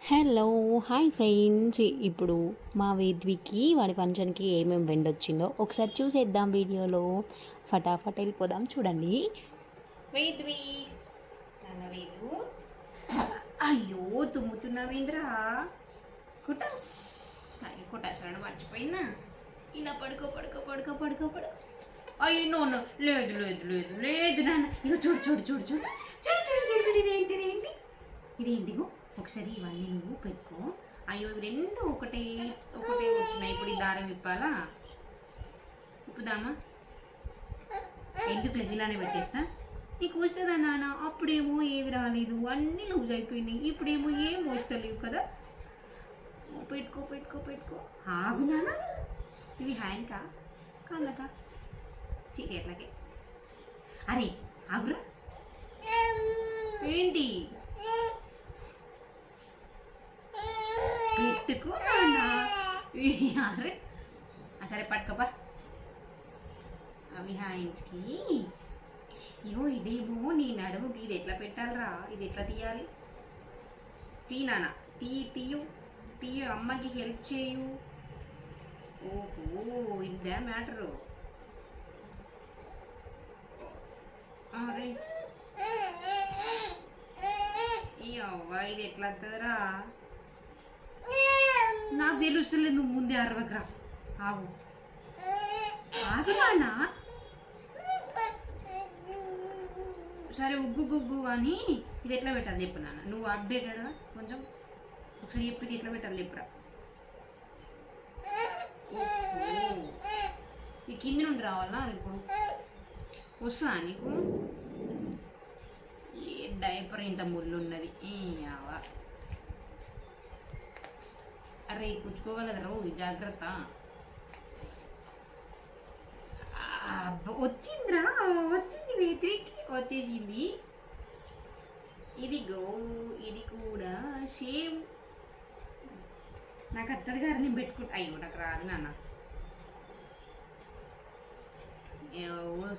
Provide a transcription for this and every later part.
Hello hi friends. ఇప్పుడు మా వేద్వికి వాడి ఫంక్షన్కి ఏమేమి వెండొచ్చిందో ఒకసారి చూసేద్దాం వీడియోలో. ఫటాఫట్ వెళ్ళిపోదాం. చూడండి. వేద్వి నాన్న వేదు. అయ్యో తుమ్ముతున్నావేంద్రా? కుటాస్ కుటాసాడు మర్చిపోయినా. ఇలా పడుకో పడుకో పడుకో పడుకో పడుకో. అయ్యో నోను లేదు లేదు లేదు లేదు నాన్న. ఇగో చూడు చూడు చూడు చూడు చూడు చూడు చూడు చూడు ఇదేంటి ఇదేంటి ఇదేంటిగో. ఒకసారి ఇవన్నీ నువ్వు పెట్టుకో. అయ్యో రెండు ఒకటే ఒకటే వచ్చినాయి. ఇప్పుడు ఈ దారం విప్పాలా? ఇప్పుదామా? ఎందుకు ఇలానే పెట్టేస్తా? నీకు వస్తుందా నాన్న? అప్పుడేమో ఏవి రాలేదు, అన్నీ లూజ్ అయిపోయినాయి. ఇప్పుడేమో ఏం వస్తలేవు కదా. పెట్టుకో పెట్టుకో పెట్టుకో. ఆగు నాన్న. ఇది హ్యాండ్కా కాళ్ళకా చేతులకే? అరే ఆగురా. ఏంటి పెట్టుకో నాన్న. అరే సరే పట్టుకోపా. అవి హ్యాండ్స్కి. ఇగో ఇదేమో నీ నడుముకి. ఇది ఎట్లా పెట్టాలరా? ఇది ఎట్లా తీయాలి? తీ నాన్న. తీయు తీయు. అమ్మకి హెల్ప్ చేయు. ఓహో ఇదే మ్యాటరు. అరే ఈ అవ్వ ఇది ఎట్లా వస్తుందిరా? నాకు తెలుస్తలేదు. నువ్వు ముందే అరవకరా. ఆగు ఆగు నాన్న. సరే ఉగ్గు గుగ్గు అని ఇది ఎట్లా పెట్టాలి చెప్పు నాన్న. నువ్వు అప్డేటెడ్గా కొంచెం ఒకసారి చెప్పి ఎట్లా పెట్టాలి చెప్పురా. ఈ కింది నుండి రావాలా? ఇప్పుడు వస్తా నీకు. ఏ డైపర్ ఇంత ముళ్ళు ఉన్నది. అరే కూర్చుకోగలదు. జాగ్రత్త. వచ్చిందిరా వచ్చింది. వేతికి వచ్చేసింది. ఇదిగో ఇది కూడా సేమ్. నాకు అత్తది గారు నేను పెట్టుకుంటా. అయ్యో నాకు రాదు నాన్న.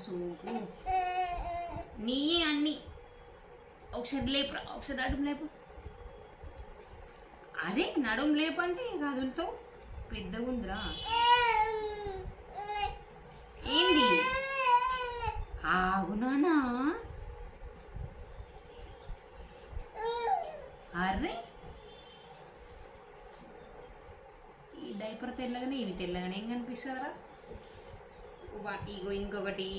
సూపు నీయే అన్నీ. ఒకసారి లేపురా. ఒకసారి నడుము లేపు. అరే నడుము లేపంటే గదులతో పెద్దగా ఉందిరా. ఏంది? ఆగునానా. అరే ఈ డైపర్ తెల్లగానే ఇవి తెల్లగానే ఏం కనిపిస్తారా? ఇగో ఇంకొకటి.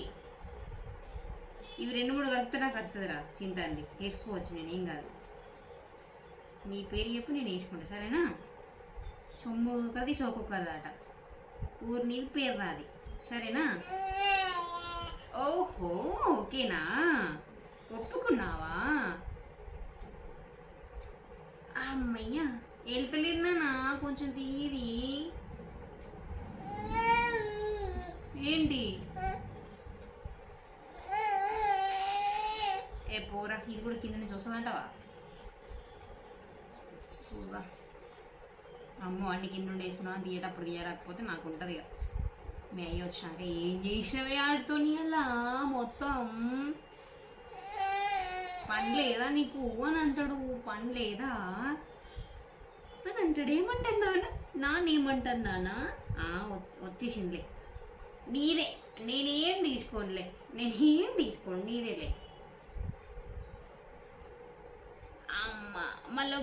ఇవి రెండు మూడు కలిపితే నాకు వస్తుందిరా. చింత అండి వేసుకోవచ్చు. నేను ఏం కాదు. నీ పేరు చెప్పి నేను వేసుకుంటా సరేనా? సొమ్ము కది సోకు కదట. ఊరి నీది పేరు రాది సరేనా? ఓహో ఓకేనా? ఒప్పుకున్నావా? అమ్మయ్యా వెళ్తలేదు నాన్న. కొంచెం తీది. ఏంటి? ఏ పోరా. ఇది కూడా కింద నుంచి వస్తుందంటావా? చూసా. అమ్మో అన్ని కింద నుండి వేసినా తీయేటప్పుడు తీయరాకపోతే నాకు ఉంటుంది ఇక. మీ అయ్యి వచ్చినాక ఏం చేసినవే ఆడుతోని అలా మొత్తం. పని లేదా నీకు అని అంటాడు. పని లేదా అని అంటాడు. ఏమంటాడు నాన్న? నాన్నేమంటాను నాన్న? వచ్చేసిందిలే. నీదే. నేనేం తీసుకోనులే. నేనేం తీసుకోను. నీదేలే. అమ్మ మళ్ళీ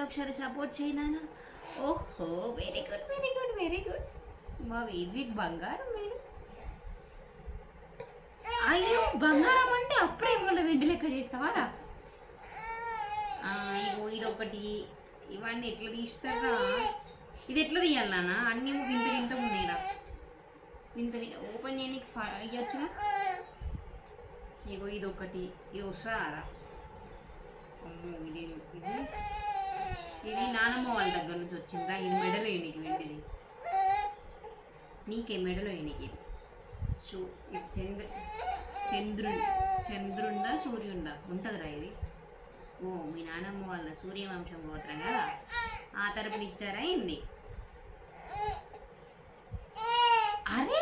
ఒకసారి సపోర్ట్ చేయనా? ఓహో very good very good very good. మా వేద్విక్ బంగారం మీరు. అయ్యో బంగారం అంటే అప్పుడే మళ్ళీ వెండి లెక్క చేస్తావారా? ఇగో ఇదొకటి. ఇవన్నీ ఎట్లా తీస్తారా? ఇది ఎట్లా తీయాలి నాన్న? అన్నీ వింత వింత ఉన్నాయిరా. వింత ఓపెన్ చేయడానికి ఇవ్వచ్చుగా. ఇగో ఇదొకటి. ఇది వస్తారా? అమ్మో ఇది ఇది ఇది నానమ్మ వాళ్ళ దగ్గర నుంచి వచ్చిందా? ఇది మెడలో వేయనికి వెండిది. నీకే మెడలో వేయనికి. ఇది చంద్రుందా సూర్యుందా ఉంటుందిరా ఇది. ఓ మీ నానమ్మ వాళ్ళ సూర్యవంశం గోత్రం కదా, ఆ తరపున ఇచ్చారా ఏంది? అరే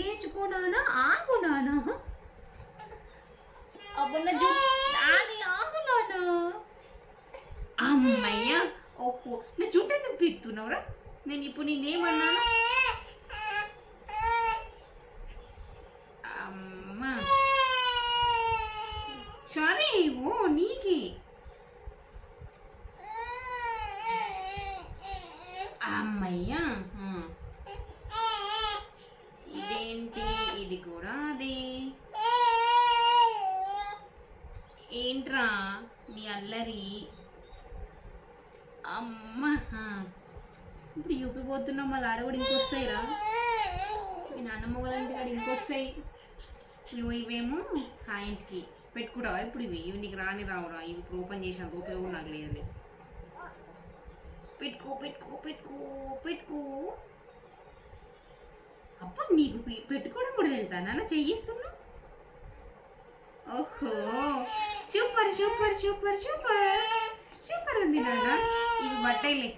ఏచుకోనానా ఆగునానా. అబ్బున్న అది ఆగునా ఏమన్నావురా? నేను ఇప్పుడు నేనేమన్నాను? అమ్మా సారీ. ఓ నీకే అమ్మయ్యా. ఇదేంటి? ఇది కూడా అదే. ఏంట్రా నీ అల్లరి? అమ్మా ఇప్పుడు యూపిపోతున్నావు, మళ్ళీ ఆడ కూడా ఇంకొస్తాయిరా. మీ నాన్నమ్మ వాళ్ళంటే ఆడ ఇంకొస్తాయి. నువ్వు ఇవేమో హ్యాండ్స్కి పెట్టుకురావా ఇప్పుడు? ఇవి నీకు రావురా. ఇవి ఇప్పుడు ఓపెన్ చేసినంత ఉపయోగం నాకు లేదు. పెట్టుకో పెట్టుకో పెట్టుకో పెట్టుకో. అబ్బా నీకు పెట్టుకోవడం కూడా తెలుసా నాన్న? చెయ్యిస్తున్నావు. ఓహో super super super super super ఉంది నాన్న. ఇవి బట్టలే.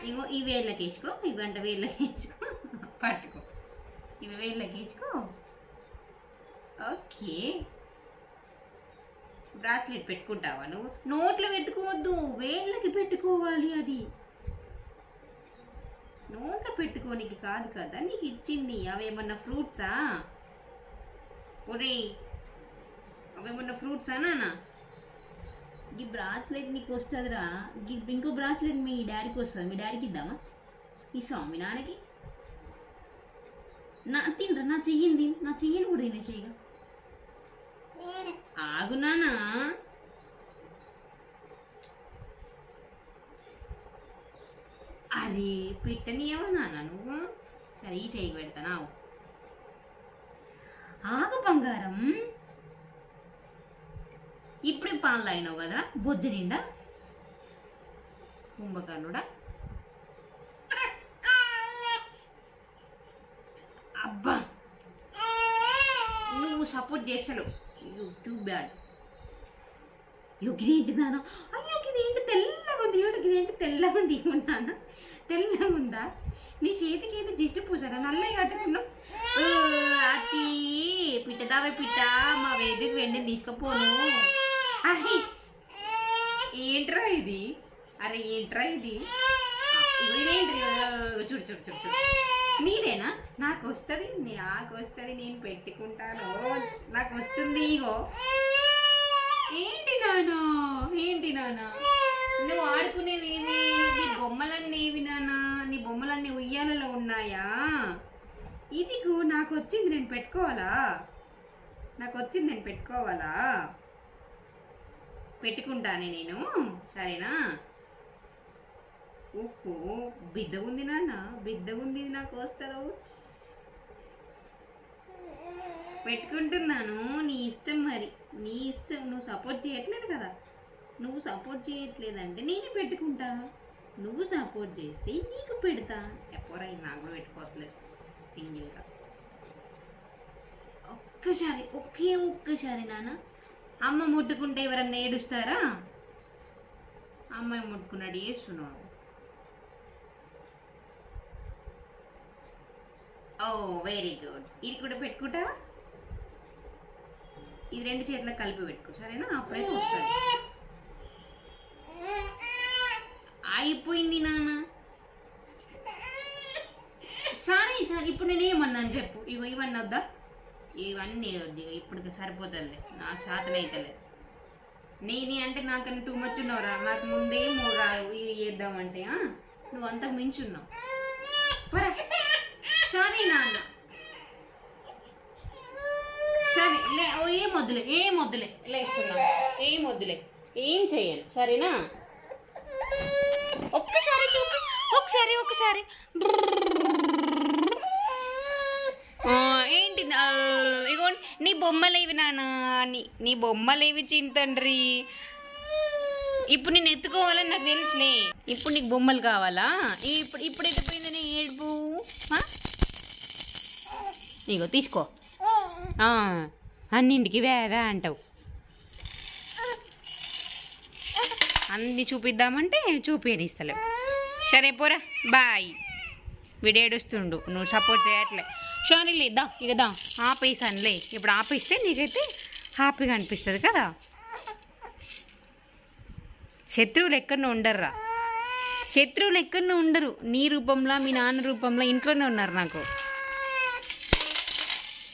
ఇగో ఈ వేళ్ళకి వేసుకో, ఇవి గంట వేళ్ళకి వేసుకో, పట్టుకో. ఇవి వేళ్ళకి వేసుకో. ఓకే. బ్రాస్లెట్ పెట్టుకుంటావా నువ్వు? నోట్లో పెట్టుకోవద్దు, వేళ్ళకి పెట్టుకోవాలి. అది నోట్లో పెట్టుకోనికి కాదు కదా నీకు ఇచ్చింది. అవేమన్నా ఫ్రూట్సా? ఒరే అవేమన్నా ఫ్రూట్సా నాన్న? ఈ బ్రాస్లెట్ నీకు వస్తుందిరా. ఇంకో బ్రాస్లెట్ మీ డాడీకి వస్తుంది. మీ డాడీకి ఇద్దామా? ఇస్తావా మీ నాన్నకి? తినరా? నా చెయ్యిని కూడా తినేసేయగా. ఆగు నాన్న. అరే పెట్టనియవా నాన్న నువ్వు? సరే ఈ చెయ్యి పెడతానా? ఆగు బంగారం. ఇప్పుడే పాలు తాగినావు కదా బొజ్జ నిండా. కుంభకర్ణుడా. అబ్బా నువ్వు సపోర్ట్ చేస్తాను. Too bad. ఇదేంటి నాన్న? అయ్యో ఇదేంటి తెల్లగా ఉంది? ఇదేంటి తెల్లగా ఉంది? నాన్న తెల్లగా ఉందా? నీ చేతికి ఏంటి జిస్ట్ పూసారా? నల్లగా కట్టుకున్నావు. అచ్చి పిట్టదావే పిట్ట, మా వేదికి వెండిని తీసుకుపోను. అరే ఏంట్రా ఇది? అరే ఏంట్రా ఇది? ఇదేంటి? చూడు చూడు చూడు చూడు. నీదేనా? నాకు వస్తుంది నేను పెట్టుకుంటాను. నాకు వస్తుంది. ఇగో ఏంటి నాన్న? నువ్వు ఆడుకునేవి నీ బొమ్మలన్నీ ఏవి నాన్న? నీ బొమ్మలన్నీ ఉయ్యాలలో ఉన్నాయా? ఇదిగో నాకు వచ్చింది నేను పెట్టుకోవాలా? పెట్టుకుంటానే నేను, సరేనా? ఓహో బిడ్డ ఉంది నాన్న, బిడ్డ ఉంది. నాకు వస్తుందో పెట్టుకుంటున్నాను. నీ ఇష్టం మరి, నీ ఇష్టం. నువ్వు సపోర్ట్ చేయట్లేదు కదా. నువ్వు సపోర్ట్ చేయట్లేదంటే నేనే పెట్టుకుంటా. నువ్వు సపోర్ట్ చేస్తే నీకు పెడతా. ఎవరైనా నాకు కూడా పెట్టుకోవట్లేదు సింగిల్గా. ఒక్కసారి నాన్న. అమ్మ ముట్టుకుంటే ఎవరన్నా ఏడుస్తారా? అమ్మాయి ముట్టుకున్నాడు చేస్తున్నాడు. ఓ వెరీ గుడ్. ఇది కూడా పెట్టుకుంటావా? ఇది రెండు చేతులకు కలిపి పెట్టుకో, సరేనా? అప్పుడైతే వస్తుంది. అయిపోయింది నాన్న. సరే ఇప్పుడు నేనేమన్నాను చెప్పు. ఇగో ఇవన్నీ వద్దా? ఇవన్నీ వద్దు. ఇప్పుడు సరిపోతుంది. నాకు శాతం అవుతలేదు. నేనే అంటే నాకన్నా టూ మచ్ ఉన్నావురా. నాకు ముందే 3 ఇవి చేద్దామంటే నువ్వు అంతకు మించి ఉన్నావు. సరే నాన్న, సరే లే. ఏం వద్దులే లేస్తున్నా. ఏం వద్దులే, ఏం చెయ్యను, సరేనా? ఒక్కసారి చూపి, ఒకసారి ఏంటి? ఇగో నీ బొమ్మలేవి నాన్న, నీ బొమ్మలేవి చింతండ్రి. ఇప్పుడు నేను ఎత్తుకోవాలని నాకు తెలుసులే. ఇప్పుడు నీకు బొమ్మలు కావాలా? ఇప్పుడు ఎట్టిపోయిందని ఏడుపు. ఇగో తీసుకో. అన్నింటికి వేదా అంటావు. అన్ని చూపిద్దామంటే చూపినిస్తలేవు. సరే పోరా, బాయ్. వీడేడుస్తుండు, నువ్వు సపోర్ట్ చేయట్లే. షోనీలే దా, ఇక దా ఆపేసానులే. ఇప్పుడు ఆపేస్తే నీకైతే హ్యాపీగా అనిపిస్తుంది కదా. శత్రువులు ఎక్కడో ఉండర్రా, శత్రువులు ఎక్కడనే ఉండరు, నీ రూపంలో మీ నాన్న రూపంలో ఇంట్లోనే ఉన్నారు నాకు.